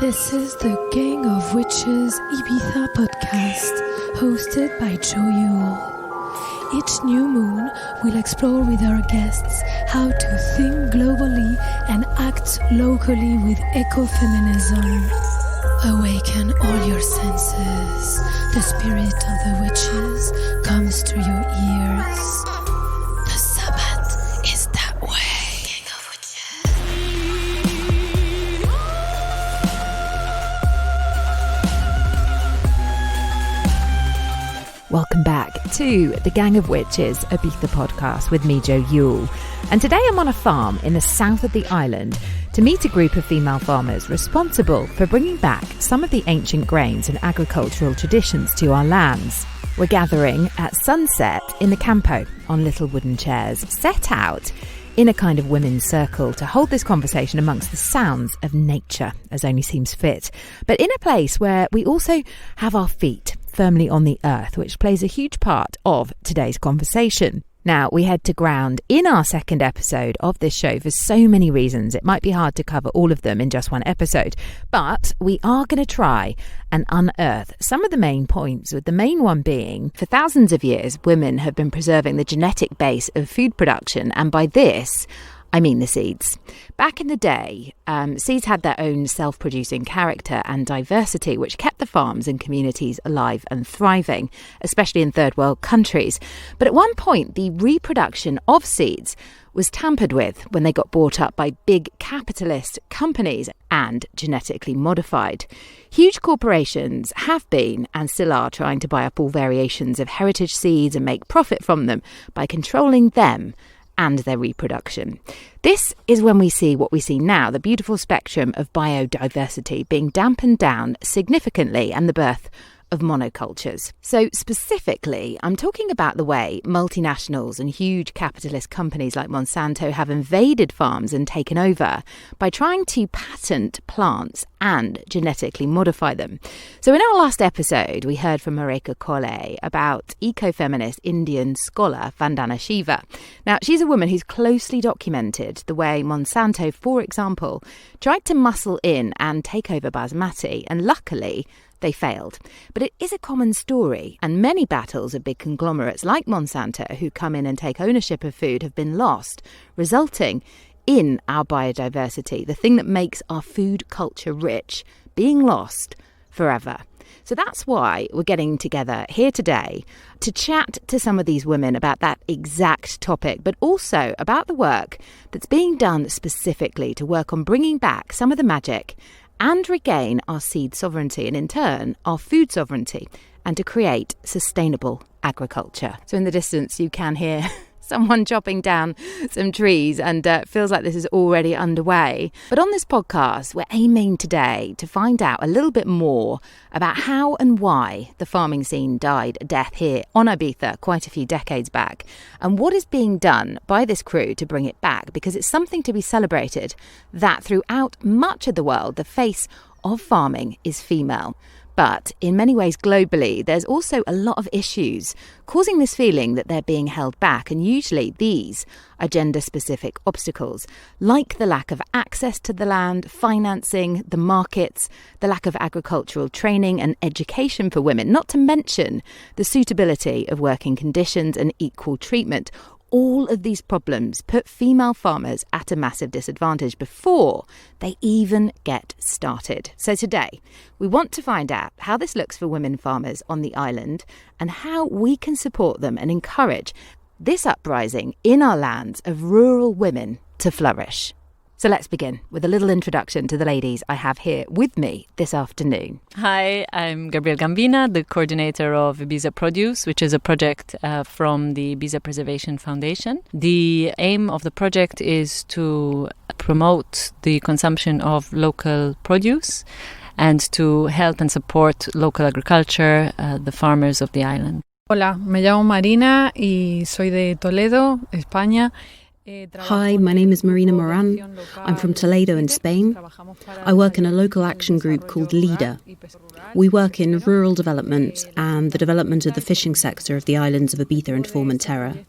This is the Gang of Witches Ibiza podcast, hosted by Jo Youle. Each new moon, we'll explore with our guests how to think globally and act locally with ecofeminism. Awaken all your senses. The spirit of the witches comes through your ears. The Sabbath is that way. Gang of Witches. Welcome back to the Gang of Witches Ibiza podcast with me, Jo Youle. And today I'm on a farm in the south of the island to meet a group of female farmers responsible for bringing back some of the ancient grains and agricultural traditions to our lands. We're gathering at sunset in the campo on little wooden chairs, set out in a kind of women's circle to hold this conversation amongst the sounds of nature, as only seems fit, but in a place where we also have our feet firmly on the earth, which plays a huge part of today's conversation. Now, we head to ground in our second episode of this show for so many reasons. It might be hard to cover all of them in just one episode, but we are going to try and unearth some of the main points, with the main one being, for thousands of years, women have been preserving the genetic base of food production, and by this, I mean the seeds. Back in the day, seeds had their own self-producing character and diversity, which kept the farms and communities alive and thriving, especially in third world countries. But at one point, the reproduction of seeds was tampered with when they got bought up by big capitalist companies and genetically modified. Huge corporations have been and still are trying to buy up all variations of heritage seeds and make profit from them by controlling them and their reproduction. This is when we see what we see now, the beautiful spectrum of biodiversity being dampened down significantly and the birth of monocultures. So specifically, I'm talking about the way multinationals and huge capitalist companies like Monsanto have invaded farms and taken over by trying to patent plants and genetically modify them. So in our last episode, we heard from Marina Cardona about ecofeminist Indian scholar Vandana Shiva. Now, she's a woman who's closely documented the way Monsanto, for example, tried to muscle in and take over basmati, and luckily, they failed. But it is a common story, and many battles of big conglomerates like Monsanto who come in and take ownership of food have been lost, resulting in our biodiversity, the thing that makes our food culture rich, being lost forever. So that's why we're getting together here today to chat to some of these women about that exact topic, but also about the work that's being done specifically to work on bringing back some of the magic and regain our seed sovereignty and, in turn, our food sovereignty, and to create sustainable agriculture. So in the distance, you can hear someone chopping down some trees, and feels like this is already underway. But on this podcast, we're aiming today to find out a little bit more about how and why the farming scene died a death here on Ibiza quite a few decades back, and what is being done by this crew to bring it back, because it's something to be celebrated that throughout much of the world, the face of farming is female. But in many ways globally, there's also a lot of issues causing this feeling that they're being held back. And usually these are gender-specific obstacles, like the lack of access to the land, financing, the markets, the lack of agricultural training and education for women, not to mention the suitability of working conditions and equal treatment. All of these problems put female farmers at a massive disadvantage before they even get started. So today, we want to find out how this looks for women farmers on the island and how we can support them and encourage this uprising in our lands of rural women to flourish. So let's begin with a little introduction to the ladies I have here with me this afternoon. Hi, I'm Gabrielle Gambina, the coordinator of Ibiza Produce, which is a project from the Ibiza Preservation Foundation. The aim of the project is to promote the consumption of local produce and to help and support local agriculture, the farmers of the island. Hola, me llamo Marina y soy de Toledo, España. Hi, my name is Marina Mora. I'm from Toledo in Spain. I work in a local action group called LEADER. We work in rural development and the development of the fishing sector of the islands of Ibiza and Formentera.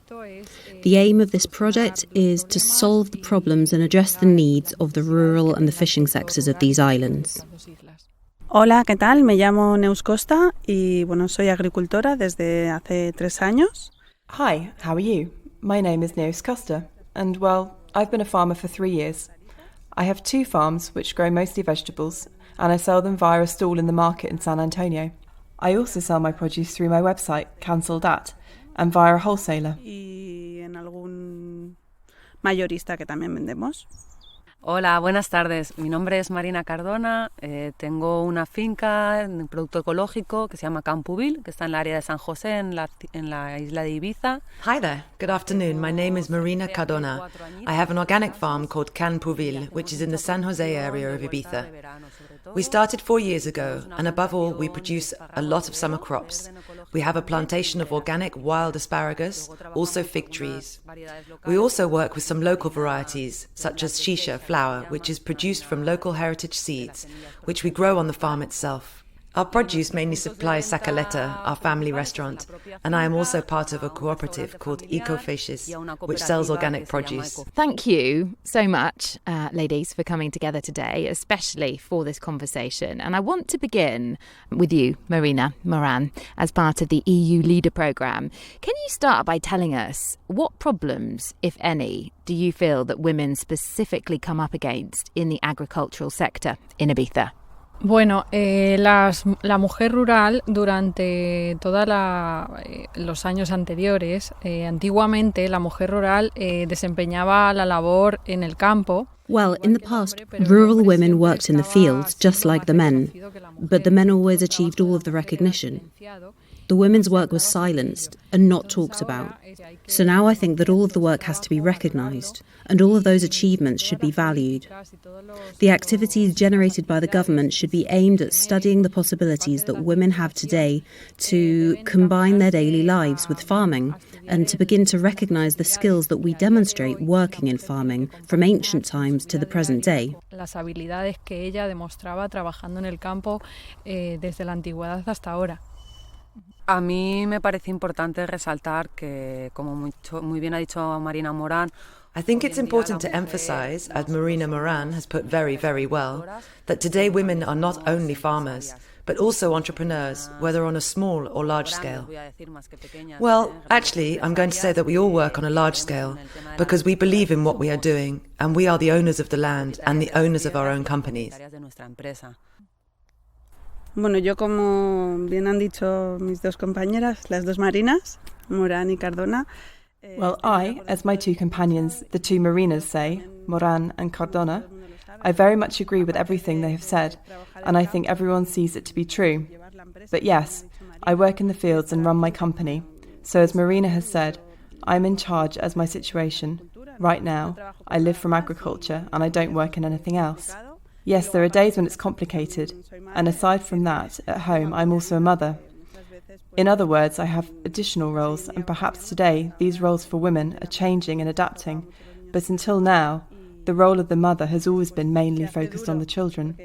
The aim of this project is to solve the problems and address the needs of the rural and the fishing sectors of these islands. Hola, ¿qué tal? Me llamo Neus Costa y soy agricultora desde hace 3 años. Hi, how are you? My name is Neus Costa, and I've been a farmer for 3 years. I have 2 farms which grow mostly vegetables, and I sell them via a stall in the market in San Antonio. I also sell my produce through my website, Cancelled At, and via a wholesaler. Y en algún mayorista que también vendemos. Hola, buenas tardes. Mi nombre es Marina Cardona. Tengo una finca de producto ecológico que se llama Campuville, que está en el área de San José, en la isla de Ibiza. Hi there. Good afternoon. My name is Marina Cardona. I have an organic farm called Campuville, which is in the San Jose area of Ibiza. We started 4 years ago, and above all, we produce a lot of summer crops. We have a plantation of organic wild asparagus, also fig trees. We also work with some local varieties, such as shisha flower, which is produced from local heritage seeds, which we grow on the farm itself. Our produce mainly supplies Sacaleta, our family restaurant, and I am also part of a cooperative called Ecofeminism, which sells organic produce. Thank you so much, ladies, for coming together today, especially for this conversation. And I want to begin with you, Marina Mora, as part of the EU Leader programme. Can you start by telling us what problems, if any, do you feel that women specifically come up against in the agricultural sector in Ibiza? Bueno, la mujer rural durante todos los años anteriores, antiguamente la mujer rural desempeñaba la labor en el campo. Well, in the past, rural women worked in the fields just like the men, but the men always achieved all of the recognition. The women's work was silenced and not talked about. So now I think that all of the work has to be recognised, and all of those achievements should be valued. The activities generated by the government should be aimed at studying the possibilities that women have today to combine their daily lives with farming, and to begin to recognise the skills that we demonstrate working in farming from ancient times to the present day. Las habilidades que ella demostraba trabajando en el campo desde la antigüedad hasta ahora. A mí me parece importante resaltar que, como muy bien ha dicho Marina Mora, I think it's important to emphasize, as Marina Mora has put very, very well, that today women are not only farmers, but also entrepreneurs, whether on a small or large scale. Well, actually, I'm going to say that we all work on a large scale because we believe in what we are doing, and we are the owners of the land and the owners of our own companies. Bueno, yo, como bien han dicho mis 2 compañeras, las 2 Marinas, Moran y Cardona. Well, I, as my 2 companions, the 2 Marinas say, Moran and Cardona, I very much agree with everything they have said, and I think everyone sees it to be true. But yes, I work in the fields and run my company, so as Marina has said, I'm in charge as my situation. Right now, I live from agriculture and I don't work in anything else. Yes, there are days when it's complicated, and aside from that, at home I'm also a mother. In other words, I have additional roles, and perhaps today these roles for women are changing and adapting, but until now, the role of the mother has always been mainly focused on the children.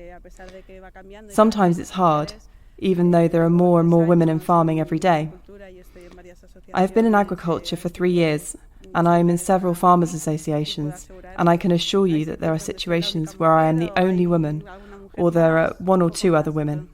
Sometimes it's hard, even though there are more and more women in farming every day. I have been in agriculture for 3 years, and I am in several farmers' associations, and I can assure you that there are situations where I am the only woman, or there are 1 or 2 other women.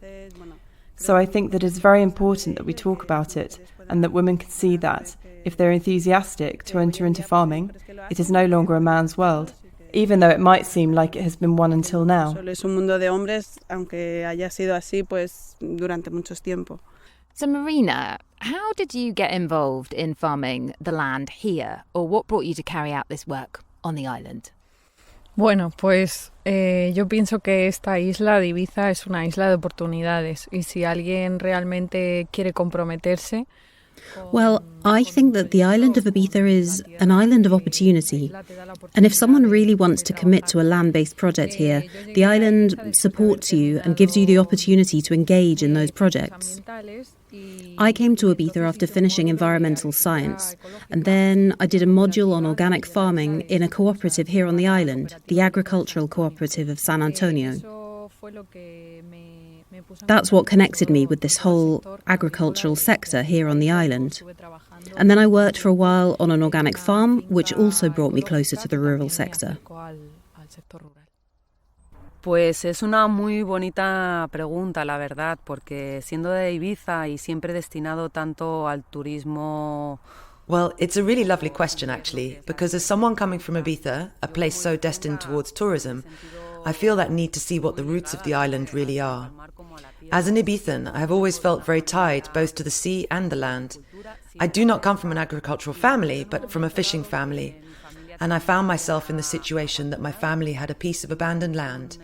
So I think that it's very important that we talk about it, and that women can see that, if they're enthusiastic to enter into farming, it is no longer a man's world, even though it might seem like it has been one until now. Solo es un mundo de hombres, aunque haya sido así pues durante mucho tiempo. So Marina, how did you get involved in farming the land here, or what brought you to carry out this work on the island? Bueno, pues yo pienso que esta isla de Ibiza es una isla de oportunidades, y si alguien realmente quiere comprometerse. Well, I think that the island of Ibiza is an island of opportunity. And if someone really wants to commit to a land-based project here, the island supports you and gives you the opportunity to engage in those projects. I came to Ibiza after finishing environmental science, and then I did a module on organic farming in a cooperative here on the island, the Agricultural Cooperative of San Antonio. That's what connected me with this whole agricultural sector here on the island. And then I worked for a while on an organic farm, which also brought me closer to the rural sector. Pues es una muy bonita pregunta, la verdad, porque siendo de Ibiza y siempre destinado tanto al turismo... Well, it's a really lovely question, actually, because as someone coming from Ibiza, a place so destined towards tourism, I feel that need to see what the roots of the island really are. As an Ibizan, I have always felt very tied both to the sea and the land. I do not come from an agricultural family, but from a fishing family. And I found myself in the situation that my family had a piece of abandoned land,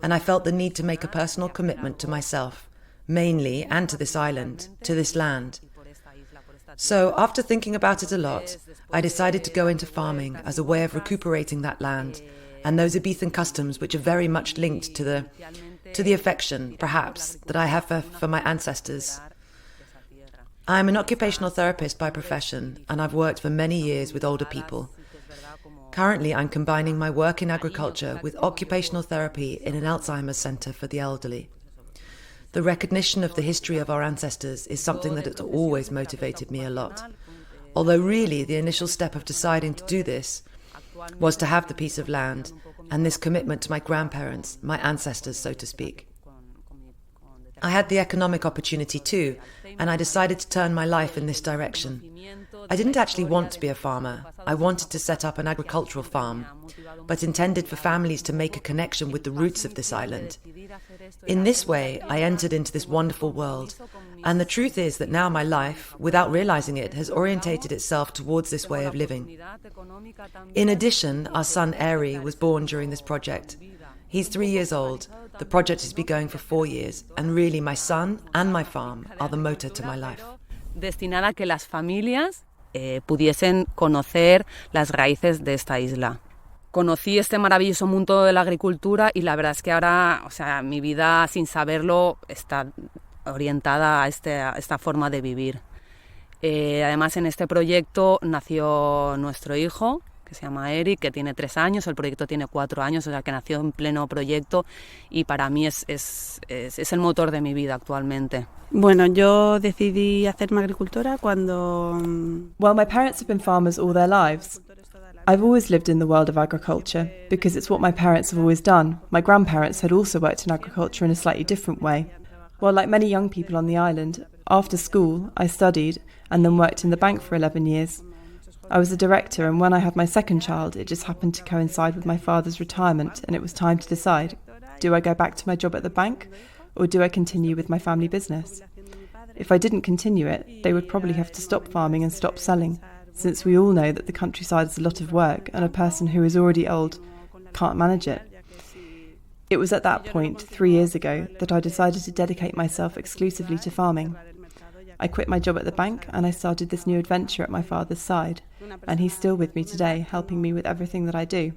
and I felt the need to make a personal commitment to myself, mainly, and to this island, to this land. So, after thinking about it a lot, I decided to go into farming as a way of recuperating that land and those Ibizan customs which are very much linked to the affection, perhaps, that I have for my ancestors. I am an occupational therapist by profession, and I've worked for many years with older people. Currently, I'm combining my work in agriculture with occupational therapy in an Alzheimer's centre for the elderly. The recognition of the history of our ancestors is something that has always motivated me a lot. Although really, the initial step of deciding to do this was to have the piece of land and this commitment to my grandparents, my ancestors, so to speak. I had the economic opportunity too, and I decided to turn my life in this direction. I didn't actually want to be a farmer. I wanted to set up an agricultural farm, but intended for families to make a connection with the roots of this island. In this way, I entered into this wonderful world, and the truth is that now my life, without realizing it, has orientated itself towards this way of living. In addition, our son Eri was born during this project. He's 3 years old. The project has been going for 4 years, and really my son and my farm are the motor to my life. Destinada a que las familias pudiesen conocer las raíces de esta isla. Conocí este maravilloso mundo de la agricultura y la verdad es que ahora, o sea, mi vida sin saberlo está orientada a esta forma de vivir. Además, en este proyecto nació nuestro hijo, que se llama Eric, que tiene 3 años, el proyecto tiene 4 años, o sea que nació en pleno proyecto y para mí es el motor de mi vida actualmente. Bueno, yo decidí hacerme agricultora cuando... Well, my parents have been farmers all their lives. I've always lived in the world of agriculture because it's what my parents have always done. My grandparents had also worked in agriculture in a slightly different way. Well, like many young people on the island, after school I studied and then worked in the bank for 11 years. I was a director, and when I had my second child, it just happened to coincide with my father's retirement, and it was time to decide, do I go back to my job at the bank, or do I continue with my family business? If I didn't continue it, they would probably have to stop farming and stop selling, since we all know that the countryside is a lot of work, and a person who is already old can't manage it. It was at that point, 3 years ago, that I decided to dedicate myself exclusively to farming. I quit my job at the bank and I started this new adventure at my father's side, and he's still with me today, helping me with everything that I do.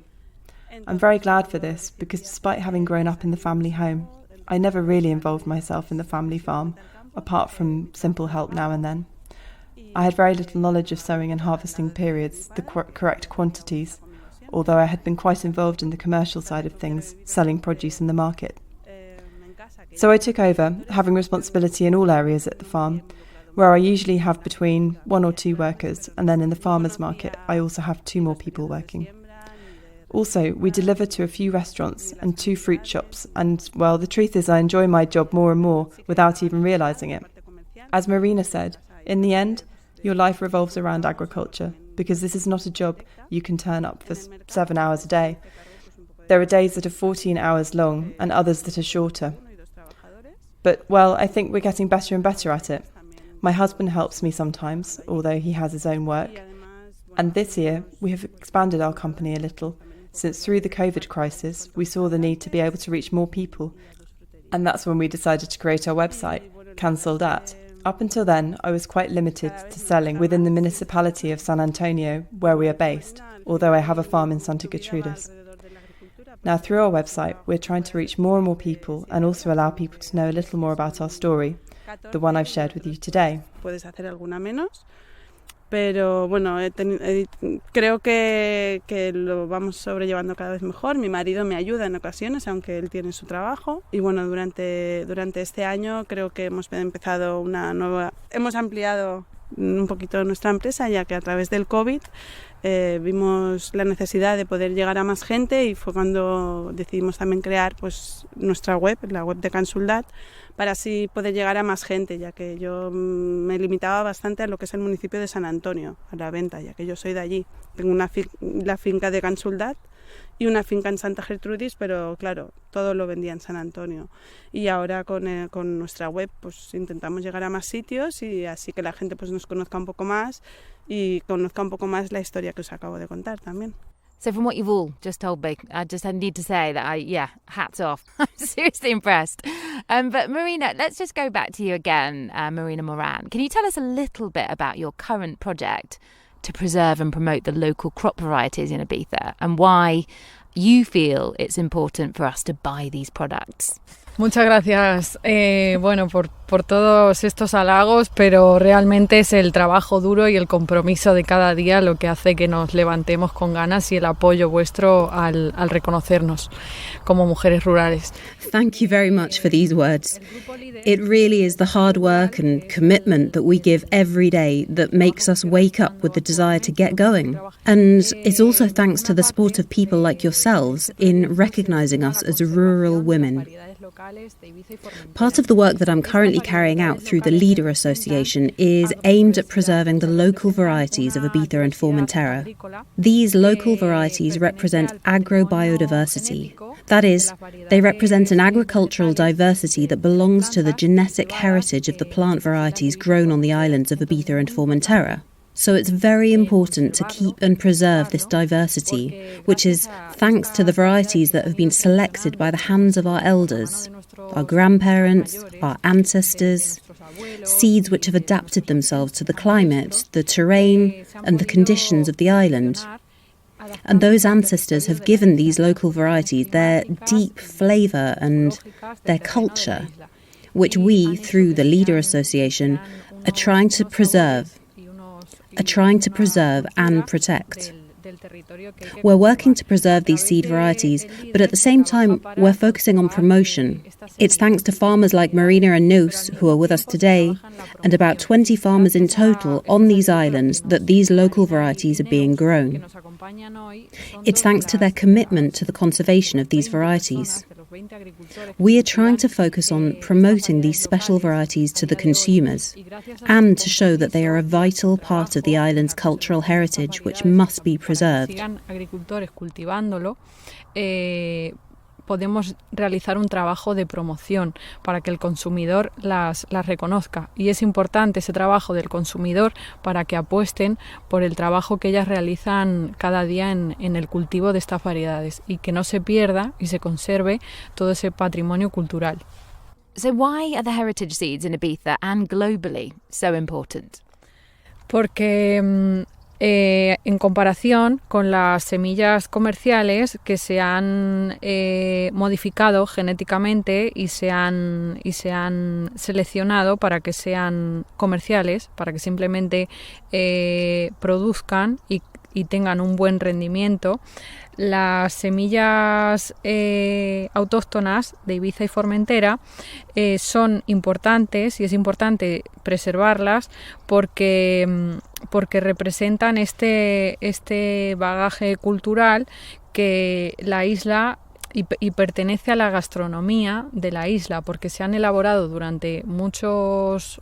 I'm very glad for this because despite having grown up in the family home, I never really involved myself in the family farm, apart from simple help now and then. I had very little knowledge of sowing and harvesting periods, the correct quantities, although I had been quite involved in the commercial side of things, selling produce in the market. So I took over, having responsibility in all areas at the farm, where I usually have between 1 or 2 workers, and then in the farmers' market I also have 2 more people working. Also, we deliver to a few restaurants and 2 fruit shops, and, well, the truth is I enjoy my job more and more without even realising it. As Marina said, in the end, your life revolves around agriculture, because this is not a job you can turn up for 7 hours a day. There are days that are 14 hours long and others that are shorter. But, well, I think we're getting better and better at it. My husband helps me sometimes, although he has his own work. And this year, we have expanded our company a little, since through the COVID crisis, we saw the need to be able to reach more people. And that's when we decided to create our website, Cancelled At. Up until then, I was quite limited to selling within the municipality of San Antonio, where we are based, although I have a farm in Santa Gertrudis. Now, through our website, we're trying to reach more and more people and also allow people to know a little more about our story, the one I've shared with you today. Puedes hacer alguna menos, pero bueno, creo que lo vamos sobrellevando cada vez mejor. Mi marido me ayuda en ocasiones, aunque él tiene su trabajo. Y bueno, durante este año creo que hemos empezado hemos ampliado un poquito nuestra empresa, ya que a través del COVID vimos la necesidad de poder llegar a más gente y fue cuando decidimos también crear pues nuestra web, la web de Cansuldat, para así poder llegar a más gente, ya que yo me limitaba bastante a lo que es el municipio de San Antonio, a la venta, ya que yo soy de allí. Tengo la finca de Cansuldat y una finca en Santa Gertrudis, pero claro, todo lo vendía en San Antonio. Y ahora con nuestra web pues intentamos llegar a más sitios y así que la gente pues nos conozca un poco más y conozca un poco más la historia que os acabo de contar también. So from what you've all just told me, I need to say that hats off. I'm seriously impressed. But Marina, let's just go back to you again, Marina Mora. Can you tell us a little bit about your current project to preserve and promote the local crop varieties in Ibiza and why you feel it's important for us to buy these products? Muchas gracias, por todos estos halagos, pero realmente es el trabajo duro y el compromiso de cada día lo que hace que nos levantemos con ganas y el apoyo vuestro al reconocernos como mujeres rurales. Thank you very much for these words. It really is the hard work and commitment that we give every day that makes us wake up with the desire to get going. And it's also thanks to the support of people like yourselves in recognising us as rural women. Part of the work that I'm currently carrying out through the Leader Association is aimed at preserving the local varieties of Ibiza and Formentera. These local varieties represent agrobiodiversity. That is, they represent an agricultural diversity that belongs to the genetic heritage of the plant varieties grown on the islands of Ibiza and Formentera. So it's very important to keep and preserve this diversity, which is thanks to the varieties that have been selected by the hands of our elders, our grandparents, our ancestors, seeds which have adapted themselves to the climate, the terrain, and the conditions of the island. And those ancestors have given these local varieties their deep flavour and their culture, which we, through the Leader Association, are trying to preserve and protect. We're working to preserve these seed varieties, but at the same time, we're focusing on promotion. It's thanks to farmers like Marina and Neus, who are with us today, and about 20 farmers in total on these islands that these local varieties are being grown. It's thanks to their commitment to the conservation of these varieties. We are trying to focus on promoting these special varieties to the consumers and to show that they are a vital part of the island's cultural heritage which must be preserved. Podemos realizar un trabajo de promoción para que el consumidor las reconozca. Y es importante ese trabajo del consumidor para que apuesten por el trabajo que ellas realizan cada día en el cultivo de estas variedades y que no se pierda y se conserve todo ese patrimonio cultural. So why are the heritage seeds in Ibiza and globally so important? Porque en comparación con las semillas comerciales que se han modificado genéticamente y se han seleccionado para que sean comerciales, para que simplemente produzcan y tengan un buen rendimiento, las semillas autóctonas de Ibiza y Formentera son importantes y es importante preservarlas porque representan este bagaje cultural que la isla y pertenece a la gastronomía de la isla porque se han elaborado durante muchos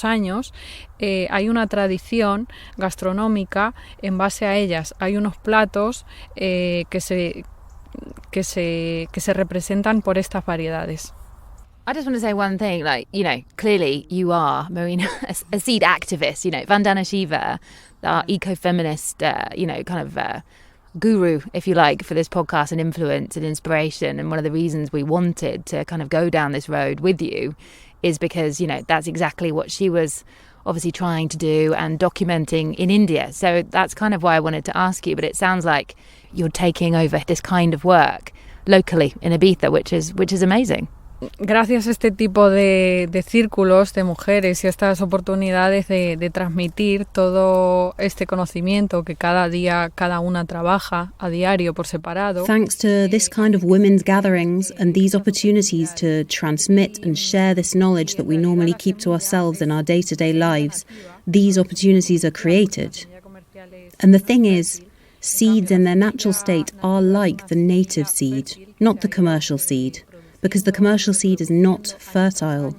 años. Hay una tradición gastronómica en base a ellas. Hay unos platos que se representan por estas variedades. I just want to say one thing, clearly you are, Marina, a seed activist, Vandana Shiva, our ecofeminist, guru, if you like, for this podcast and influence and inspiration. And one of the reasons we wanted to kind of go down this road with you is because, that's exactly what she was obviously trying to do and documenting in India. So that's kind of why I wanted to ask you, but it sounds like you're taking over this kind of work locally in Ibiza, which is amazing. gracias a este tipo de círculos de mujeres y a estas oportunidades de transmitir todo este conocimiento que cada día cada una trabaja a diario por separado. Thanks to this kind of women's gatherings and these opportunities to transmit and share this knowledge that we normally keep to ourselves in our day-to-day lives, these opportunities are created. And the thing is, seeds in their natural state are like the native seed, not the commercial seed, because the commercial seed is not fertile.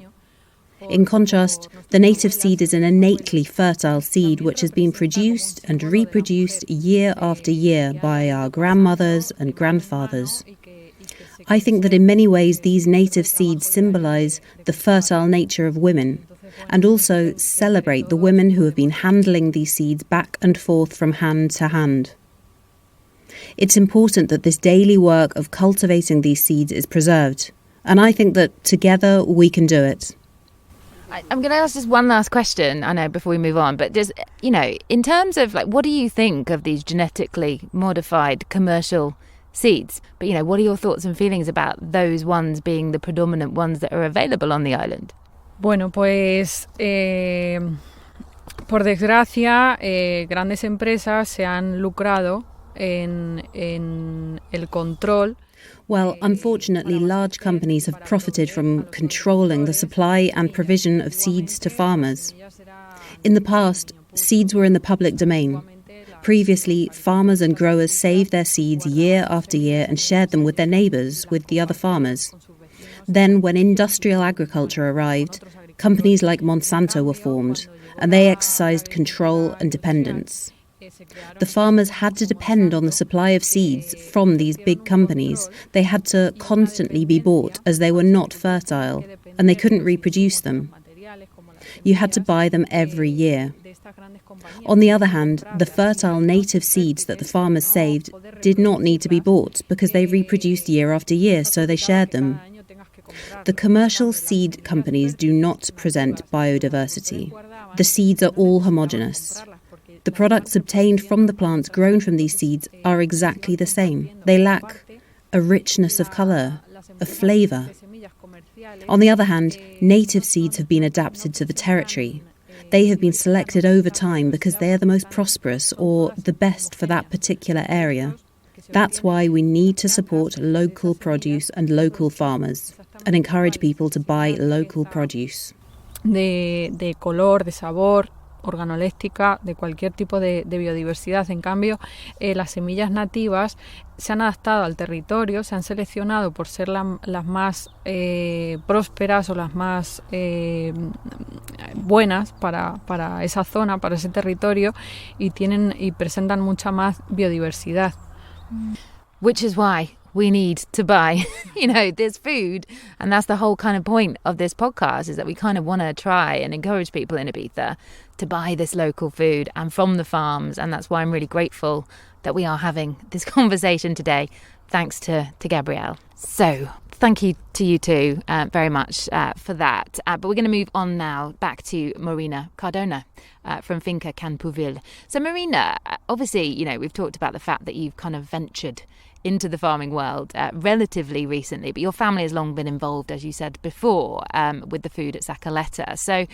In contrast, the native seed is an innately fertile seed which has been produced and reproduced year after year by our grandmothers and grandfathers. I think that in many ways these native seeds symbolize the fertile nature of women, and also celebrate the women who have been handling these seeds back and forth from hand to hand. It's important that this daily work of cultivating these seeds is preserved, and I think that together we can do it. I'm going to ask just one last question, I know, before we move on, but just, you know, in terms of, like, what do you think of these genetically modified commercial seeds? But, you know, what are your thoughts and feelings about those ones being the predominant ones that are available on the island? Bueno, pues por desgracia, grandes empresas se han lucrado en el control. Well, unfortunately, large companies have profited from controlling the supply and provision of seeds to farmers. In the past, seeds were in the public domain. Previously, farmers and growers saved their seeds year after year and shared them with their neighbours, with the other farmers. Then, when industrial agriculture arrived, companies like Monsanto were formed, and they exercised control and dependence. The farmers had to depend on the supply of seeds from these big companies. They had to constantly be bought as they were not fertile, and they couldn't reproduce them. You had to buy them every year. On the other hand, the fertile native seeds that the farmers saved did not need to be bought because they reproduced year after year, so they shared them. The commercial seed companies do not present biodiversity. The seeds are all homogeneous. The products obtained from the plants grown from these seeds are exactly the same. They lack a richness of colour, a flavour. On the other hand, native seeds have been adapted to the territory. They have been selected over time because they are the most prosperous or the best for that particular area. That's why we need to support local produce and local farmers and encourage people to buy local produce. De color, de sabor, organoléptica, de cualquier tipo de biodiversidad. En cambio, las semillas nativas se han adaptado al territorio, se han seleccionado por ser las más prósperas o las más buenas para esa zona, para ese territorio, y presentan mucha más biodiversidad. Which is why we need to buy, this food. And that's the whole kind of point of this podcast, is that we kind of want to try and encourage people in Ibiza to buy this local food and from the farms. And that's why I'm really grateful that we are having this conversation today, thanks to Gabrielle. So thank you to you two very much for that. But we're going to move on now back to Marina Cardona from Finca Can Puvil. So Marina, obviously, we've talked about the fact that you've kind of ventured into the farming world relatively recently, but your family has long been involved, as you said before, with the food at Sacaletta. So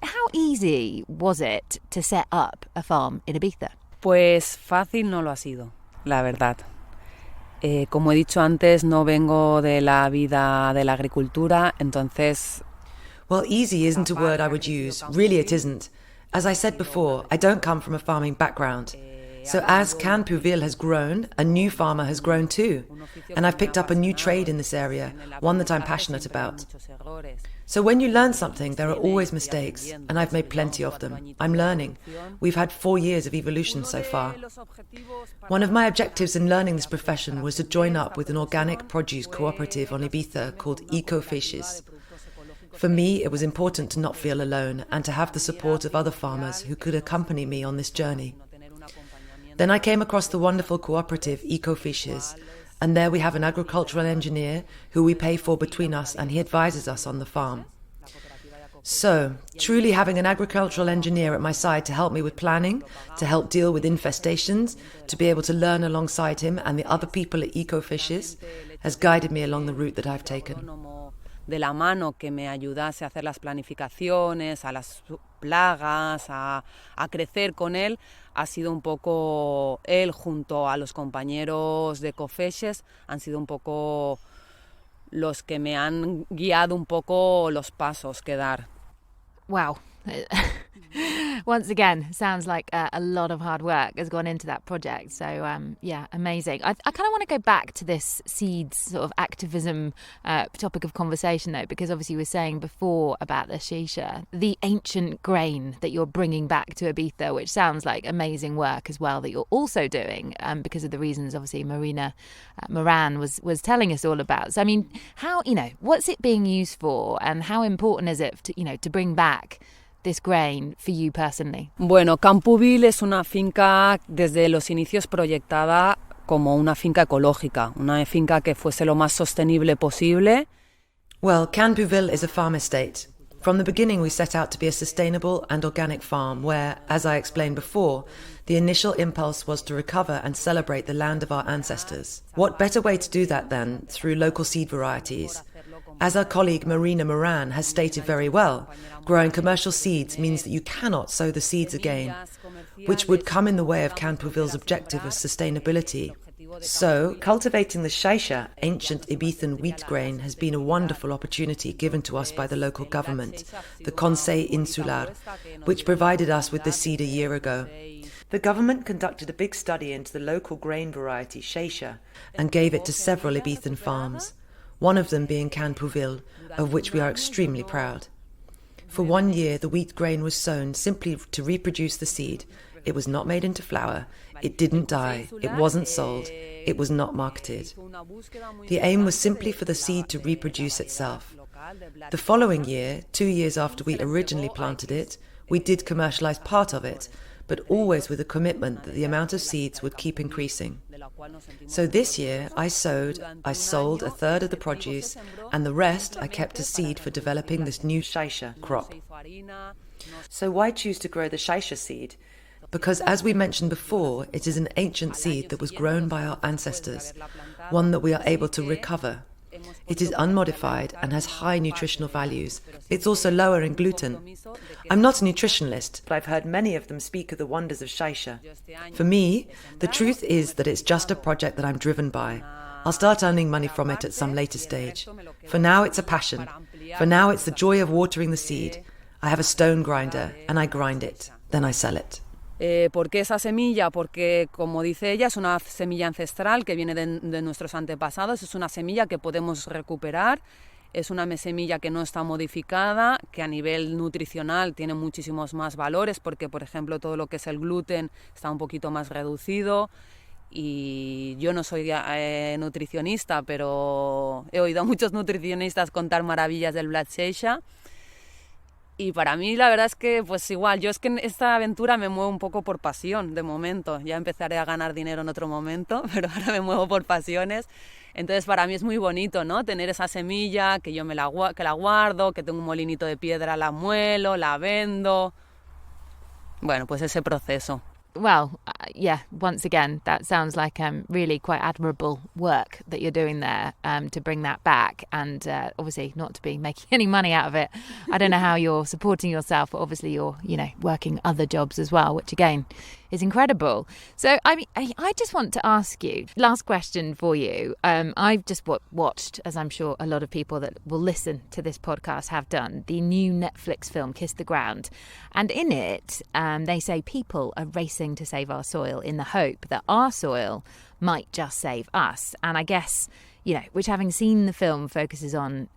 how easy was it to set up a farm in Ibiza? Pues fácil no lo ha sido, la verdad. Como he dicho antes, no vengo de la vida de la agricultura, entonces... Well, easy isn't a word I would use. Really it isn't. As I said before, I don't come from a farming background. So as Can Puvil has grown, a new farmer has grown too. And I've picked up a new trade in this area, one that I'm passionate about. So when you learn something, there are always mistakes, and I've made plenty of them. I'm learning. We've had 4 years of evolution so far. One of my objectives in learning this profession was to join up with an organic produce cooperative on Ibiza called Ecofeminism. For me, it was important to not feel alone and to have the support of other farmers who could accompany me on this journey. Then I came across the wonderful cooperative Ecofeminism, and there we have an agricultural engineer who we pay for between us, and he advises us on the farm. So, truly having an agricultural engineer at my side to help me with planning, to help deal with infestations, to be able to learn alongside him and the other people at Ecofeminism has guided me along the route that I've taken. de la mano que me ayudase a hacer las planificaciones, a las plagas, a crecer con él, ha sido un poco él junto a los compañeros de Ecofeminism, han sido un poco los que me han guiado un poco los pasos que dar. Wow. Once again, sounds like a lot of hard work has gone into that project. So, yeah, amazing. I kind of want to go back to this seeds sort of activism topic of conversation, though, because obviously you were saying before about the shisha, the ancient grain that you're bringing back to Ibiza, which sounds like amazing work as well that you're also doing because of the reasons, obviously, Marina Mora was telling us all about. So, I mean, how, what's it being used for and how important is it to, to bring back this grain for you personally? Bueno, Campuville es una finca desde los inicios proyectada como una finca ecológica, una finca que fuese lo más sostenible posible. Well, Campuville is a farm estate. From the beginning, we set out to be a sustainable and organic farm where, as I explained before, the initial impulse was to recover and celebrate the land of our ancestors. What better way to do that than through local seed varieties? As our colleague Marina Mora has stated very well, growing commercial seeds means that you cannot sow the seeds again, which would come in the way of Campuville's objective of sustainability. So, cultivating the shaisha, ancient Ibizan wheat grain, has been a wonderful opportunity given to us by the local government, the Conseil Insular, which provided us with the seed a year ago. The government conducted a big study into the local grain variety shaisha and gave it to several Ibizan farms, one of them being Campuville, of which we are extremely proud. For 1 year, the wheat grain was sown simply to reproduce the seed. It was not made into flour, it didn't die, it wasn't sold, it was not marketed. The aim was simply for the seed to reproduce itself. The following year, 2 years after we originally planted it, we did commercialise part of it, but always with a commitment that the amount of seeds would keep increasing. So this year I sold a third of the produce, and the rest I kept as seed for developing this new shaisha crop. So why choose to grow the shaisha seed? Because as we mentioned before, it is an ancient seed that was grown by our ancestors, one that we are able to recover. It is unmodified and has high nutritional values. It's also lower in gluten. I'm not a nutritionalist, but I've heard many of them speak of the wonders of shaisha. For me, the truth is that it's just a project that I'm driven by. I'll start earning money from it at some later stage. For now, it's a passion. For now, it's the joy of watering the seed. I have a stone grinder and I grind it. Then I sell it. ¿Por qué esa semilla? Porque, como dice ella, es una semilla ancestral que viene de nuestros antepasados, es una semilla que podemos recuperar, es una semilla que no está modificada, que a nivel nutricional tiene muchísimos más valores, porque, por ejemplo, todo lo que es el gluten está un poquito más reducido, y yo no soy nutricionista, pero he oído a muchos nutricionistas contar maravillas del Black Shaisha. Y para mí la verdad es que pues igual, yo es que en esta aventura me muevo un poco por pasión de momento, ya empezaré a ganar dinero en otro momento, pero ahora me muevo por pasiones, entonces para mí es muy bonito, ¿no? Tener esa semilla, que yo que la guardo, que tengo un molinito de piedra, la muelo, la vendo, bueno, pues ese proceso. Well, yeah, once again, that sounds like really quite admirable work that you're doing there to bring that back, and obviously not to be making any money out of it. I don't know how you're supporting yourself, but obviously you're, working other jobs as well, which again is incredible. So, I mean, I just want to ask you, last question for you. I've just watched, as I'm sure a lot of people that will listen to this podcast have done, the new Netflix film, Kiss the Ground. And in it, they say people are racing to save our soil in the hope that our soil might just save us. And I guess, which having seen the film focuses on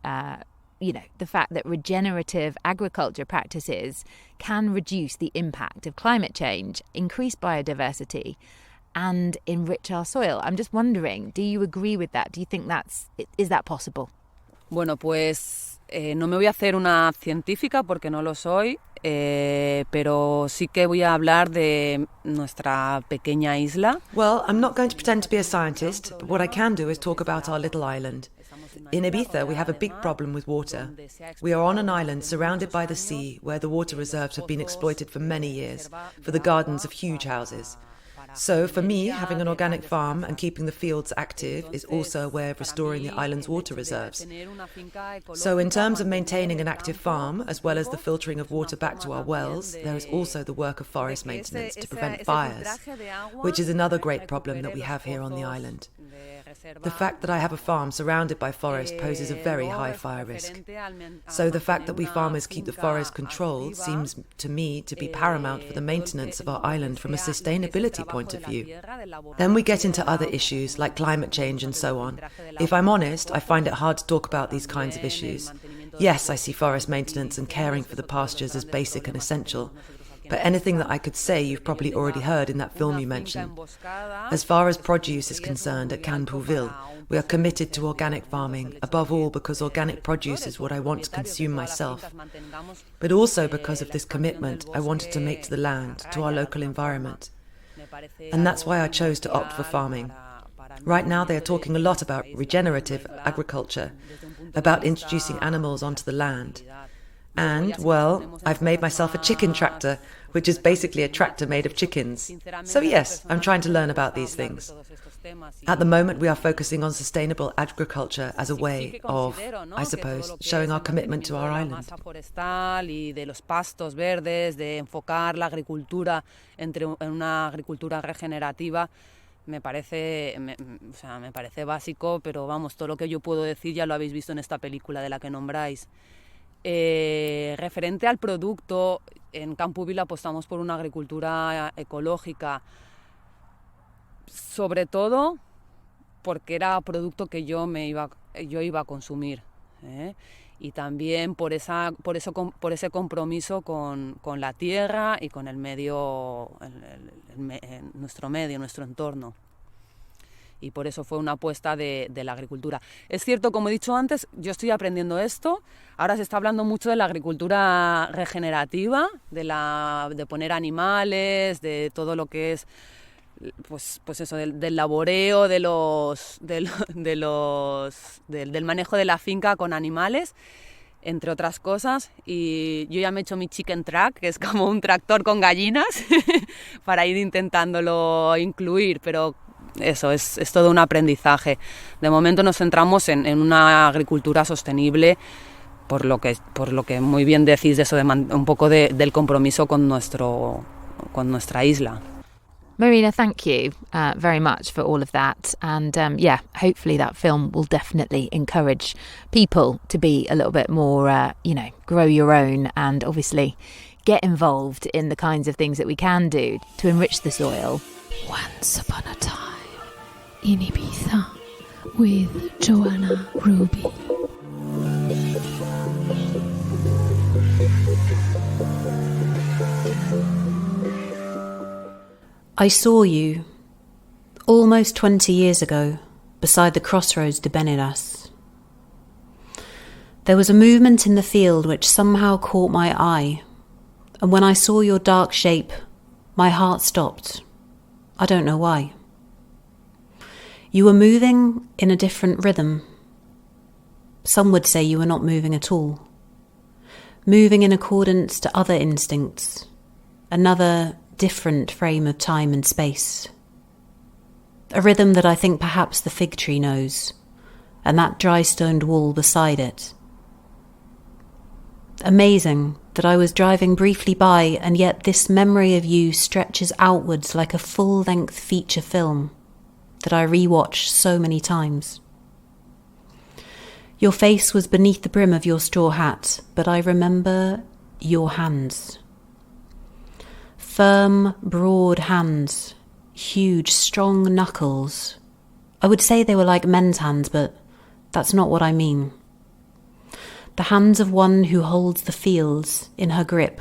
the fact that regenerative agriculture practices can reduce the impact of climate change, increase biodiversity, and enrich our soil. I'm just wondering, do you agree with that? Do you think is that possible? Bueno, pues no me voy a hacer una científica porque no lo soy, pero sí que voy a hablar de nuestra pequeña isla. Well, I'm not going to pretend to be a scientist, but what I can do is talk about our little island. In Ibiza, we have a big problem with water. We are on an island surrounded by the sea where the water reserves have been exploited for many years for the gardens of huge houses. So for me, having an organic farm and keeping the fields active is also a way of restoring the island's water reserves. So in terms of maintaining an active farm, as well as the filtering of water back to our wells, there is also the work of forest maintenance to prevent fires, which is another great problem that we have here on the island. The fact that I have a farm surrounded by forest poses a very high fire risk. So the fact that we farmers keep the forest controlled seems to me to be paramount for the maintenance of our island from a sustainability point of view. Then we get into other issues like climate change and so on. If I'm honest, I find it hard to talk about these kinds of issues. Yes, I see forest maintenance and caring for the pastures as basic and essential. But anything that I could say you've probably already heard in that film you mentioned. As far as produce is concerned at Gang Of Witches, we are committed to organic farming, above all because organic produce is what I want to consume myself. But also because of this commitment I wanted to make to the land, to our local environment. And that's why I chose to opt for farming. Right now they are talking a lot about regenerative agriculture, about introducing animals onto the land. And, well, I've made myself a chicken tractor, which is basically a tractor made of chickens. So yes, I'm trying to learn about these things. At the moment, we are focusing on sustainable agriculture as a way of, I suppose, showing our commitment to our island. De los pastos verdes, de enfocar la agricultura en una agricultura regenerativa. Me parece básico, pero vamos, todo lo que yo puedo decir ya lo habéis visto en esta película de la que nombráis. Referente al producto, en Gang Of Witches apostamos por una agricultura ecológica, sobre todo porque era producto que yo iba a consumir, y también por ese compromiso con la tierra y con el medio, nuestro medio, nuestro entorno. Y por eso fue una apuesta de la agricultura. Es cierto, como he dicho antes, yo estoy aprendiendo esto. Ahora se está hablando mucho de la agricultura regenerativa, de poner animales, de todo lo que es, pues eso, del laboreo, del manejo de la finca con animales, entre otras cosas. Y yo ya me he hecho mi chicken track, que es como un tractor con gallinas, para ir intentándolo incluir, pero eso es todo un aprendizaje. De momento nos centramos en una agricultura sostenible, por lo que muy bien decís de eso, un poco del compromiso con nuestra isla. Marina, thank you very much for all of that. And hopefully that film will definitely encourage people to be a little bit more, grow your own and obviously get involved in the kinds of things that we can do to enrich the soil. Once upon a time in Ibiza with Joanna Ruby. I saw you almost 20 years ago beside the crossroads de Benidorm. There was a movement in the field which somehow caught my eye, and when I saw your dark shape, my heart stopped. I don't know why. You were moving in a different rhythm. Some would say you were not moving at all. Moving in accordance to other instincts, another different frame of time and space. A rhythm that I think perhaps the fig tree knows, and that dry-stoned wall beside it. Amazing that I was driving briefly by, and yet this memory of you stretches outwards like a full-length feature film that I rewatched so many times. Your face was beneath the brim of your straw hat, but I remember your hands. Firm, broad hands, huge, strong knuckles. I would say they were like men's hands, but that's not what I mean. The hands of one who holds the fields in her grip.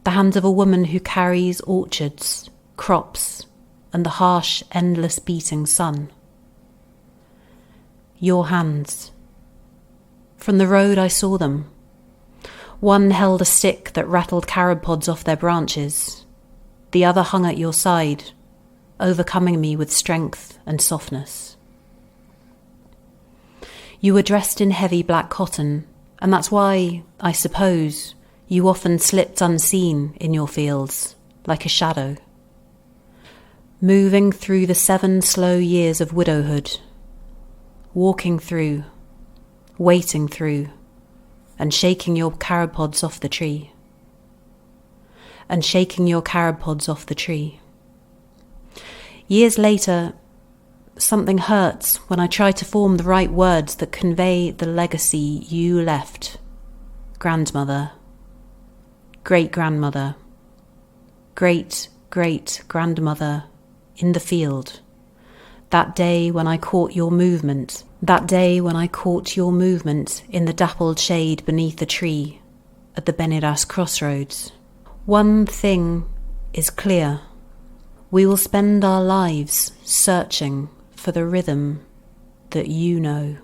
The hands of a woman who carries orchards, crops, and the harsh, endless beating sun. Your hands. From the road I saw them. One held a stick that rattled carob pods off their branches. The other hung at your side, overcoming me with strength and softness. You were dressed in heavy black cotton, and that's why, I suppose, you often slipped unseen in your fields, like a shadow. Moving through the 7 slow years of widowhood, walking through, waiting through, and shaking your carob pods off the tree. And shaking your carob pods off the tree. Years later, something hurts when I try to form the right words that convey the legacy you left. Grandmother, great-grandmother, great-great-grandmother in the field. That day when I caught your movement. That day when I caught your movement in the dappled shade beneath the tree at the Benidorm crossroads. One thing is clear. We will spend our lives searching for the rhythm that you know.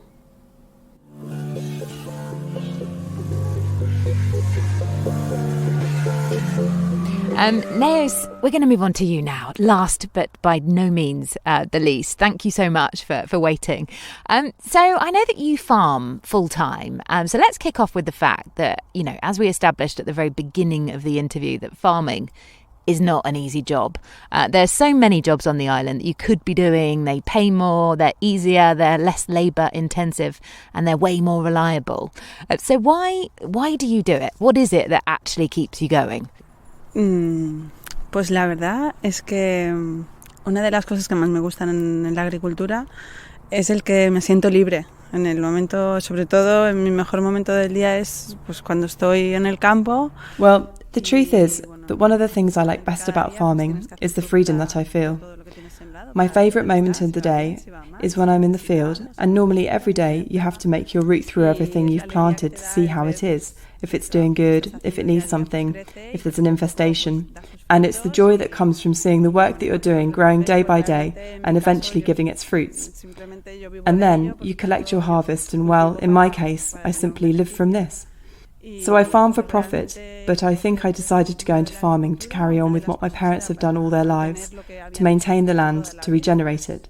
Neus, we're going to move on to you now. Last, but by no means the least. Thank you so much for waiting. So I know that you farm full time. So let's kick off with the fact that, you know, as we established at the very beginning of the interview, that farming is not an easy job. There's so many jobs on the island that you could be doing. They pay more, they're easier, they're less labour intensive, and they're way more reliable. So why do you do it? What is it that actually keeps you going? Pues la verdad es que una de las cosas que más me gustan en la agricultura es el que me siento libre. En el momento, sobre todo en mi mejor momento del día es pues cuando estoy en el campo. Well, the truth is that one of the things I like best about farming is the freedom that I feel. My favourite moment in the day is when I'm in the field, and normally every day you have to make your route through everything you've planted to see how it is, if it's doing good, if it needs something, if there's an infestation. And it's the joy that comes from seeing the work that you're doing growing day by day and eventually giving its fruits. And then you collect your harvest and, well, in my case, I simply live from this. So I farm for profit, but I think I decided to go into farming to carry on with what my parents have done all their lives, to maintain the land, to regenerate it.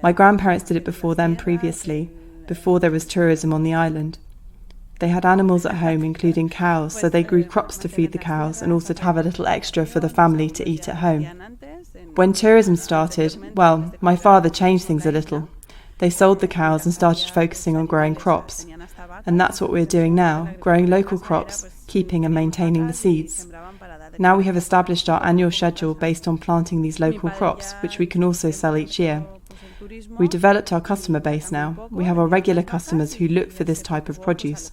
My grandparents did it before them previously, before there was tourism on the island. They had animals at home, including cows, so they grew crops to feed the cows and also to have a little extra for the family to eat at home. When tourism started, well, my father changed things a little. They sold the cows and started focusing on growing crops. And that's what we're doing now, growing local crops, keeping and maintaining the seeds. Now we have established our annual schedule based on planting these local crops, which we can also sell each year. We developed our customer base now. We have our regular customers who look for this type of produce.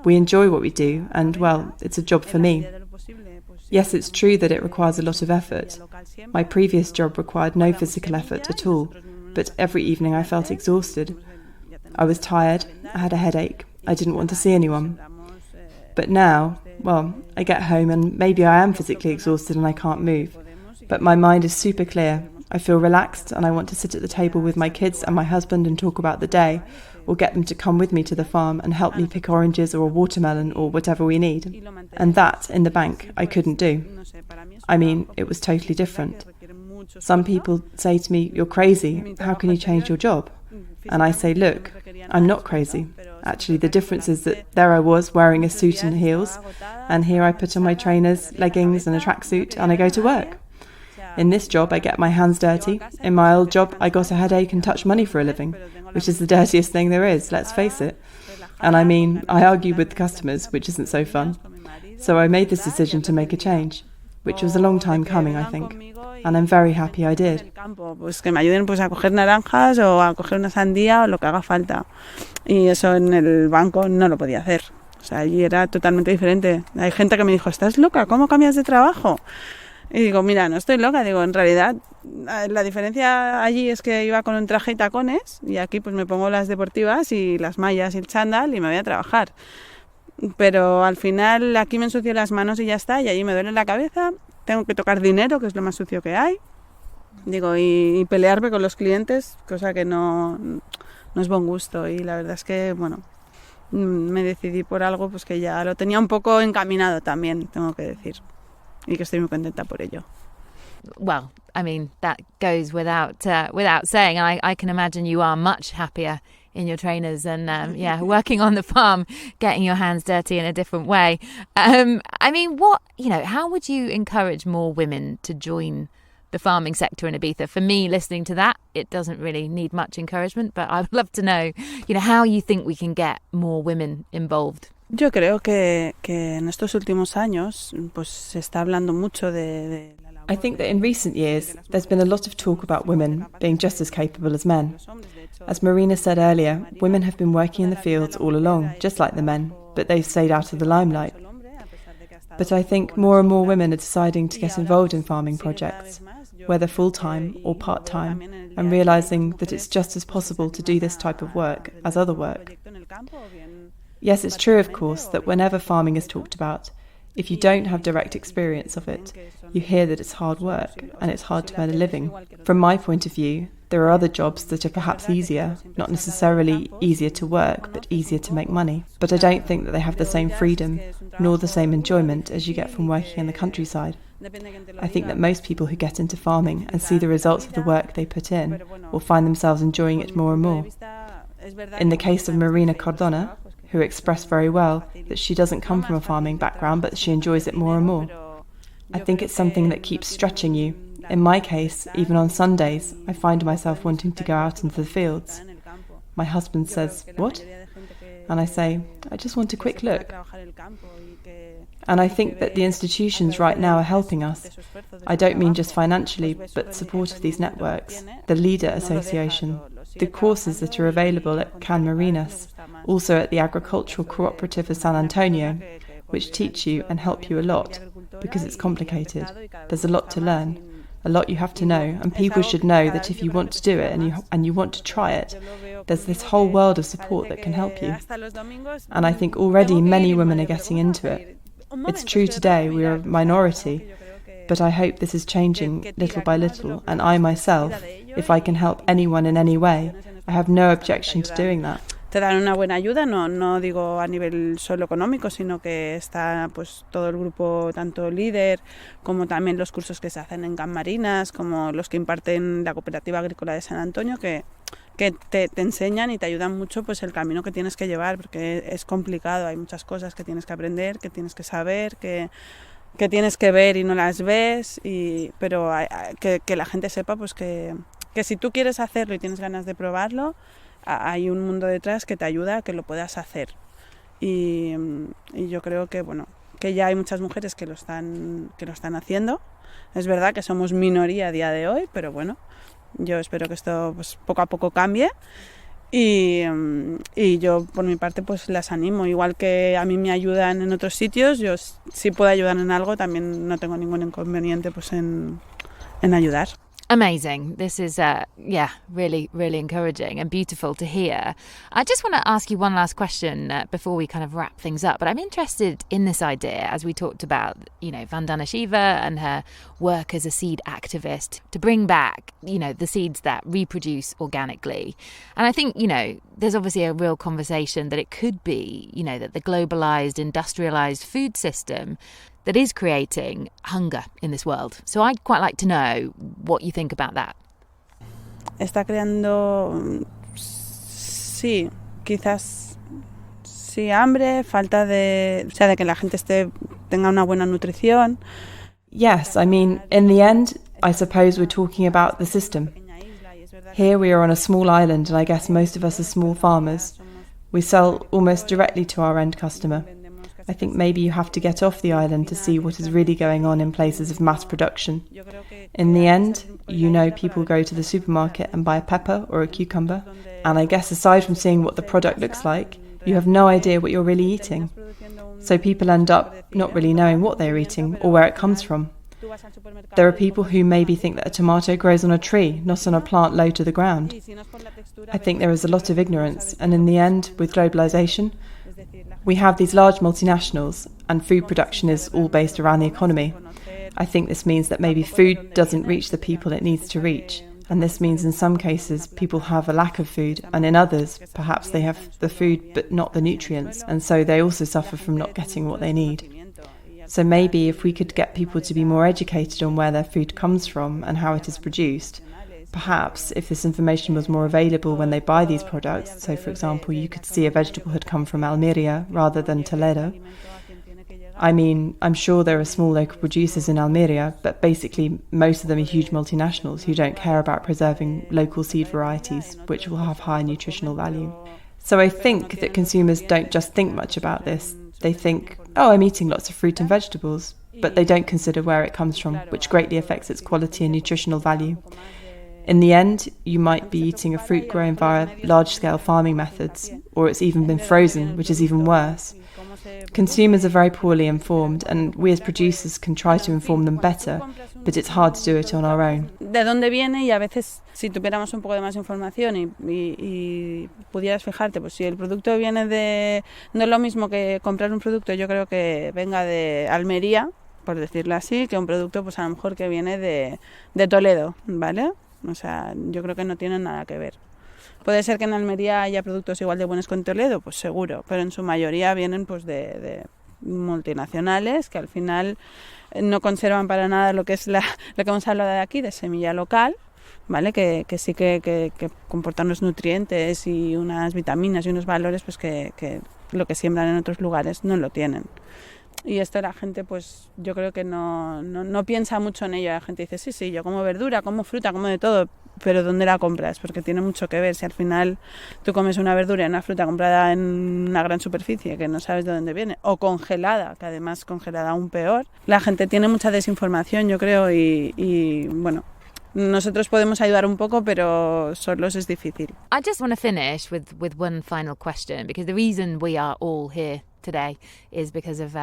We enjoy what we do, and, well, it's a job for me. Yes, it's true that it requires a lot of effort. My previous job required no physical effort at all, but every evening I felt exhausted. I was tired, I had a headache, I didn't want to see anyone. But now, well, I get home and maybe I am physically exhausted and I can't move. But my mind is super clear. I feel relaxed and I want to sit at the table with my kids and my husband and talk about the day, or get them to come with me to the farm and help me pick oranges or a watermelon or whatever we need. And that, in the bank, I couldn't do. I mean, it was totally different. Some people say to me, "You're crazy, how can you change your job?" And I say, look, I'm not crazy. Actually, the difference is that there I was wearing a suit and heels, and here I put on my trainers, leggings and a tracksuit, and I go to work. In this job, I get my hands dirty. In my old job, I got a headache and touched money for a living, which is the dirtiest thing there is, let's face it. And I mean, I argue with the customers, which isn't so fun. So I made this decision to make a change, which was a long time coming, I think. And I'm very happy I did. Pues que me ayuden pues a coger naranjas o a coger una sandía o lo que haga falta. Y eso en el banco no lo podía hacer. O sea, allí era totalmente diferente. Hay gente que me dijo, ¿estás loca? ¿Cómo cambias de trabajo? Y digo, mira, no estoy loca. Digo, en realidad la diferencia allí es que iba con un traje y tacones y aquí pues me pongo las deportivas y las mallas y el chándal y me voy a trabajar. Pero al final aquí me ensucio las manos y ya está, y allí me duele la cabeza. Tengo que tocar dinero, que es lo más sucio que hay. Digo, y pelearme con los clientes, cosa que no es buen gusto. Y la verdad es que, bueno, me decidí por algo pues que ya lo tenía un poco encaminado también, tengo que decir. Y que estoy muy contenta por ello. Well, I mean, that goes without saying. I can imagine you are much happier in your trainers and working on the farm, getting your hands dirty in a different way. I mean, how would you encourage more women to join the farming sector in Ibiza. For me, listening to that, it doesn't really need much encouragement, but I'd love to know, how you think we can get more women involved. Yo creo que en estos últimos años pues se está hablando mucho de I think that in recent years, there's been a lot of talk about women being just as capable as men. As Marina said earlier, women have been working in the fields all along, just like the men, but they've stayed out of the limelight. But I think more and more women are deciding to get involved in farming projects, whether full-time or part-time, and realising that it's just as possible to do this type of work as other work. Yes, it's true, of course, that whenever farming is talked about, if you don't have direct experience of it, you hear that it's hard work and it's hard to earn a living. From my point of view, there are other jobs that are perhaps easier, not necessarily easier to work, but easier to make money. But I don't think that they have the same freedom, nor the same enjoyment as you get from working in the countryside. I think that most people who get into farming and see the results of the work they put in will find themselves enjoying it more and more. In the case of Marina Cardona, who expressed very well that she doesn't come from a farming background, but she enjoys it more and more. I think it's something that keeps stretching you. In my case, even on Sundays, I find myself wanting to go out into the fields. My husband says, "What?" And I say, "I just want a quick look." And I think that the institutions right now are helping us. I don't mean just financially, but support of these networks, the Leader Association, the courses that are available at Can Marinas, also at the Agricultural Cooperative of San Antonio, which teach you and help you a lot, because it's complicated. There's a lot to learn, a lot you have to know, and people should know that if you want to do it and you want to try it, there's this whole world of support that can help you. And I think already many women are getting into it. It's true today we are a minority, but I hope this is changing little by little, and I myself, if I can help anyone in any way, I have no objection to doing that. Te dan una buena ayuda, no digo a nivel solo económico, sino que está pues todo el grupo, tanto líder como también los cursos que se hacen en Can Marinas, como los que imparten la Cooperativa Agrícola de San Antonio, que te enseñan y te ayudan mucho pues el camino que tienes que llevar, porque es complicado, hay muchas cosas que tienes que aprender, que tienes que saber, que tienes que ver y no las ves, pero que la gente sepa pues que si tú quieres hacerlo y tienes ganas de probarlo, hay un mundo detrás que te ayuda a que lo puedas hacer. Y yo creo que que ya hay muchas mujeres que lo están haciendo. Es verdad que somos minoría a día de hoy, pero bueno, yo espero que esto pues poco a poco cambie. Y yo por mi parte pues las animo, igual que a mí me ayudan en otros sitios, yo si puedo ayudar en algo también no tengo ningún inconveniente pues en ayudar. Amazing. This is, really, really encouraging and beautiful to hear. I just want to ask you one last question before we kind of wrap things up. But I'm interested in this idea, as we talked about, Vandana Shiva and her work as a seed activist to bring back, the seeds that reproduce organically. And I think, there's obviously a real conversation that it could be, that the globalized, industrialized food system that is creating hunger in this world. So I'd quite like to know what you think about that. Está creando, sí, quizás sí, hambre, falta de que la gente tenga una buena nutrición. Yes, I mean, in the end, I suppose we're talking about the system. Here we are on a small island, and I guess most of us are small farmers. We sell almost directly to our end customer. I think maybe you have to get off the island to see what is really going on in places of mass production. In the end, people go to the supermarket and buy a pepper or a cucumber, and I guess aside from seeing what the product looks like, you have no idea what you're really eating. So people end up not really knowing what they're eating or where it comes from. There are people who maybe think that a tomato grows on a tree, not on a plant low to the ground. I think there is a lot of ignorance, and in the end, with globalization, we have these large multinationals, and food production is all based around the economy. I think this means that maybe food doesn't reach the people it needs to reach, and this means in some cases people have a lack of food, and in others perhaps they have the food but not the nutrients, and so they also suffer from not getting what they need. So maybe if we could get people to be more educated on where their food comes from and how it is produced, perhaps if this information was more available when they buy these products, so for example you could see a vegetable had come from Almeria rather than Toledo, I mean, I'm sure there are small local producers in Almeria, but basically most of them are huge multinationals who don't care about preserving local seed varieties, which will have high nutritional value. So I think that consumers don't just think much about this. They think, oh, I'm eating lots of fruit and vegetables, but they don't consider where it comes from, which greatly affects its quality and nutritional value. In the end, you might be eating a fruit grown via large-scale farming methods, or it's even been frozen, which is even worse. Consumers are very poorly informed, and we as producers can try to inform them better, but it's hard to do it on our own. De dónde viene, y a veces si tuviéramos un poco de más información y pudieras fijarte, pues si el producto viene de... No es lo mismo que comprar un producto, yo creo que venga de Almería, por decirlo así, que un producto pues a lo mejor que viene de Toledo, ¿vale? O sea, yo creo que no tienen nada que ver. Puede ser que en Almería haya productos igual de buenos que en Toledo, pues seguro, pero en su mayoría vienen pues de multinacionales que al final no conservan para nada lo que es lo que hemos hablado de aquí, de semilla local, ¿vale? Que sí que comportan unos nutrientes y unas vitaminas y unos valores pues que lo que siembran en otros lugares no lo tienen. Y esto la gente, pues yo creo que no piensa mucho en ello. La gente dice, sí, yo como verdura, como fruta, como de todo, pero ¿dónde la compras? Porque tiene mucho que ver. Si al final tú comes una verdura y una fruta comprada en una gran superficie que no sabes de dónde viene, o congelada, que además congelada aún peor, la gente tiene mucha desinformación, yo creo, y bueno, nosotros podemos ayudar un poco, pero solos es difícil. I just want to finish with one final question, because the reason we are all here today is because of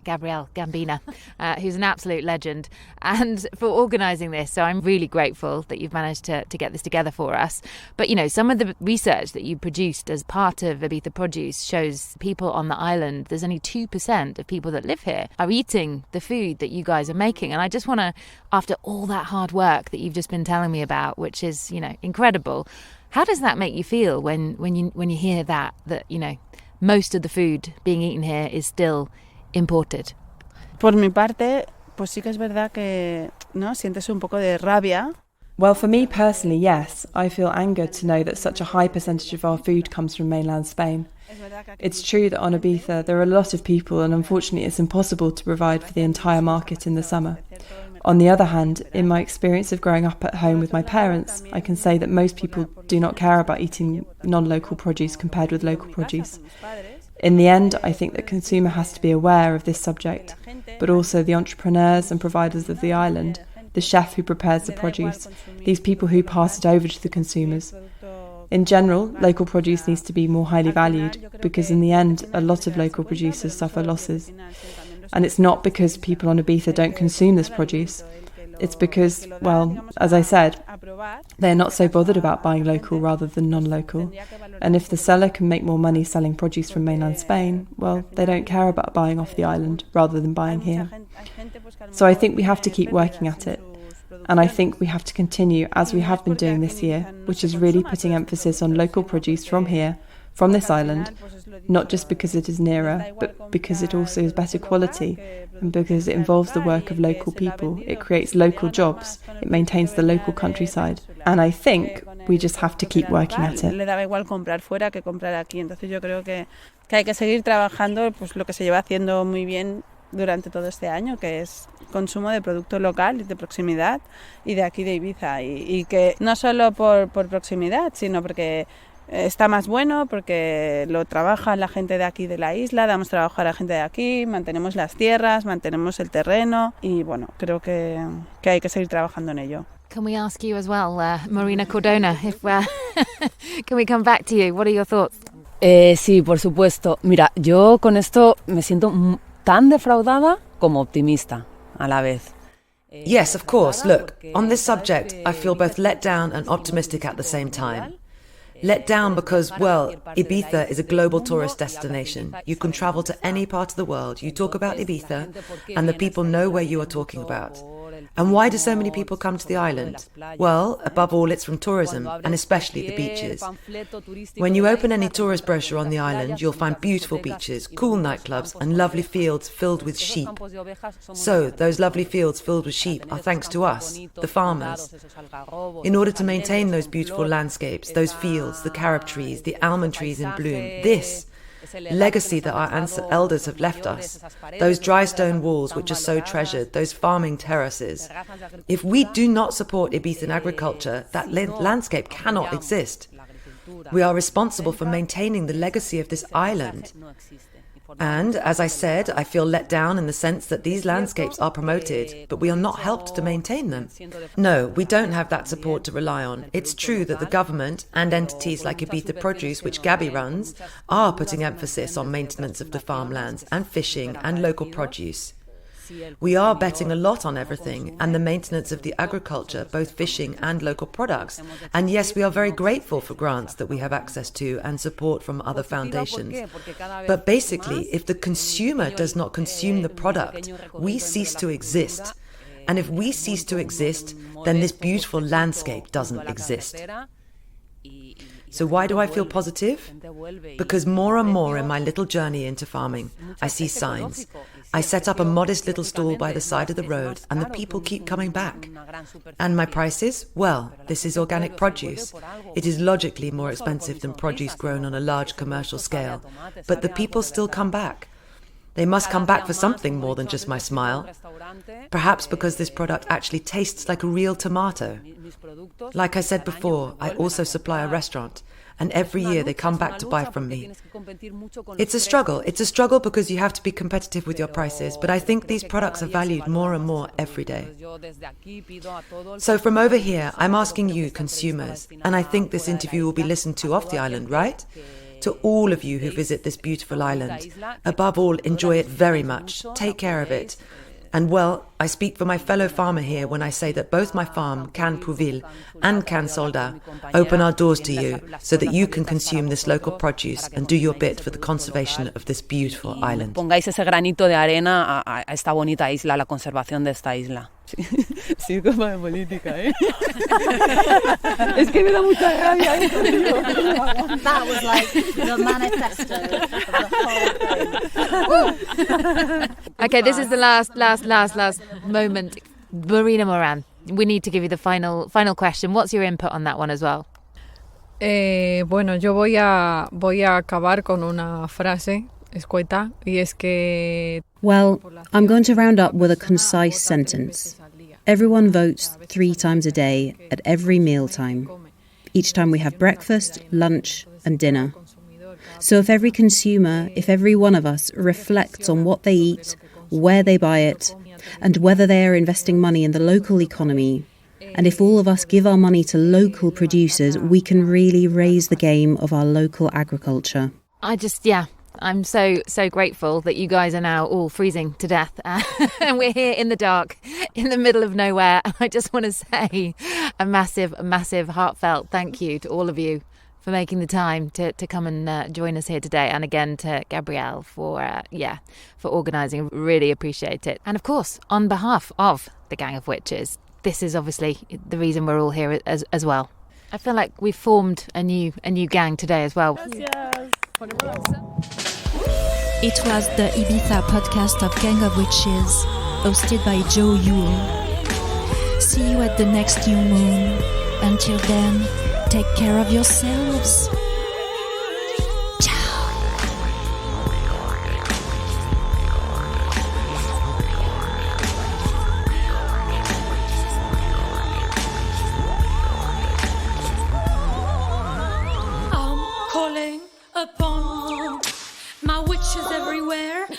Gabrielle Gambina, who's an absolute legend, and for organising this. So I'm really grateful that you've managed to get this together for us. But, you know, some of the research that you produced as part of Ibiza Produce shows people on the island, there's only 2% of people that live here are eating the food that you guys are making. And I just want to, after all that hard work that you've just been telling me about, which is, you know, incredible, how does that make you feel when you hear that, you know, most of the food being eaten here is still imported? Por mi parte, pues sí que es verdad que, ¿no? Sientes un poco de rabia. Well, for me personally, yes. I feel angered to know that such a high percentage of our food comes from mainland Spain. It's true that on Ibiza there are a lot of people, and unfortunately it's impossible to provide for the entire market in the summer. On the other hand, in my experience of growing up at home with my parents, I can say that most people do not care about eating non-local produce compared with local produce. In the end, I think the consumer has to be aware of this subject, but also the entrepreneurs and providers of the island, the chef who prepares the produce, these people who pass it over to the consumers. In general, local produce needs to be more highly valued, because in the end, a lot of local producers suffer losses. And it's not because people on Ibiza don't consume this produce. It's because, well, as I said, they're not so bothered about buying local rather than non-local. And if the seller can make more money selling produce from mainland Spain, well, they don't care about buying off the island rather than buying here. So I think we have to keep working at it. And I think we have to continue as we have been doing this year, which is really putting emphasis on local produce from here, from this island, not just because it is nearer, but because it also is better quality, and because it involves the work of local people. It creates local jobs, it maintains the local countryside, and I think we just have to keep working at it. Le daba igual comprar fuera que comprar aquí, entonces yo creo que hay que seguir trabajando pues lo que se lleva haciendo muy bien durante todo este año, que es consumo de producto local y de proximidad y de aquí de Ibiza, y que no solo por proximidad, sino porque está más bueno, porque lo trabaja la gente de aquí de la isla, damos trabajo a la gente de aquí, mantenemos las tierras, mantenemos el terreno, y bueno, creo que hay que seguir trabajando en ello. Can we ask you as well, Marina Cardona, if can we come back to you? What are your thoughts? Sí, por supuesto. Mira, yo con esto me siento tan defraudada como optimista a la vez. Yes, of course. Look, on this subject, I feel both let down and optimistic at the same time. Let down because, well, Ibiza is a global tourist destination. You can travel to any part of the world. You talk about Ibiza and the people know where you are talking about. And why do so many people come to the island? Well, above all, it's from tourism, and especially the beaches. When you open any tourist brochure on the island, you'll find beautiful beaches, cool nightclubs, and lovely fields filled with sheep. So, those lovely fields filled with sheep are thanks to us, the farmers. In order to maintain those beautiful landscapes, those fields, the carob trees, the almond trees in bloom, this legacy that our elders have left us, those dry stone walls which are so treasured, those farming terraces. If we do not support Ibizan agriculture, that landscape cannot exist. We are responsible for maintaining the legacy of this island. And, as I said, I feel let down in the sense that these landscapes are promoted, but we are not helped to maintain them. No, we don't have that support to rely on. It's true that the government and entities like Ibiza Produce, which Gabby runs, are putting emphasis on maintenance of the farmlands and fishing and local produce. We are betting a lot on everything and the maintenance of the agriculture, both fishing and local products. And yes, we are very grateful for grants that we have access to and support from other foundations. But basically, if the consumer does not consume the product, we cease to exist. And if we cease to exist, then this beautiful landscape doesn't exist. So why do I feel positive? Because more and more in my little journey into farming, I see signs. I set up a modest little stall by the side of the road and the people keep coming back. And my prices? Well, this is organic produce. It is logically more expensive than produce grown on a large commercial scale. But the people still come back. They must come back for something more than just my smile. Perhaps because this product actually tastes like a real tomato. Like I said before, I also supply a restaurant, and every year they come back to buy from me. It's a struggle. It's a struggle because you have to be competitive with your prices, but I think these products are valued more and more every day. So from over here, I'm asking you, consumers, and I think this interview will be listened to off the island, right? To all of you who visit this beautiful island, above all, enjoy it very much. Take care of it. And well, I speak for my fellow farmer here when I say that both my farm, Can Puvil, and Can Solda, open our doors to you so that you can consume this local produce and do your bit for the conservation of this beautiful island. Pongáis ese granito de arena a esta bonita isla, la conservación de esta isla. Sí, como de política, ¿eh? Es que me da mucha rabia esto, tío. That was like the manifesto of the whole thing. Okay, this is the last moment. Marina Mora, we need to give you the final question. What's your input on that one as well? Bueno, yo voy a acabar con una frase escueta, y es que... Well, I'm going to round up with a concise sentence. Everyone votes 3 times a day at every mealtime. Each time we have breakfast, lunch and dinner. So if every consumer, if every one of us reflects on what they eat, where they buy it, and whether they are investing money in the local economy, and if all of us give our money to local producers, we can really raise the game of our local agriculture. I'm so grateful that you guys are now all freezing to death and we're here in the dark, in the middle of nowhere. And I just want to say a massive heartfelt thank you to all of you for making the time to come and join us here today. And again to Gabrielle for organising. Really appreciate it. And of course, on behalf of the Gang of Witches, this is obviously the reason we're all here as well. I feel like we've formed a new gang today as well. Yes. It was the Ibiza podcast of Gang of Witches, hosted by Jo Youle. See you at the next new moon. Until then, take care of yourselves.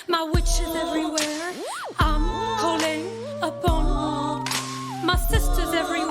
My witches everywhere. I'm calling upon my sisters everywhere.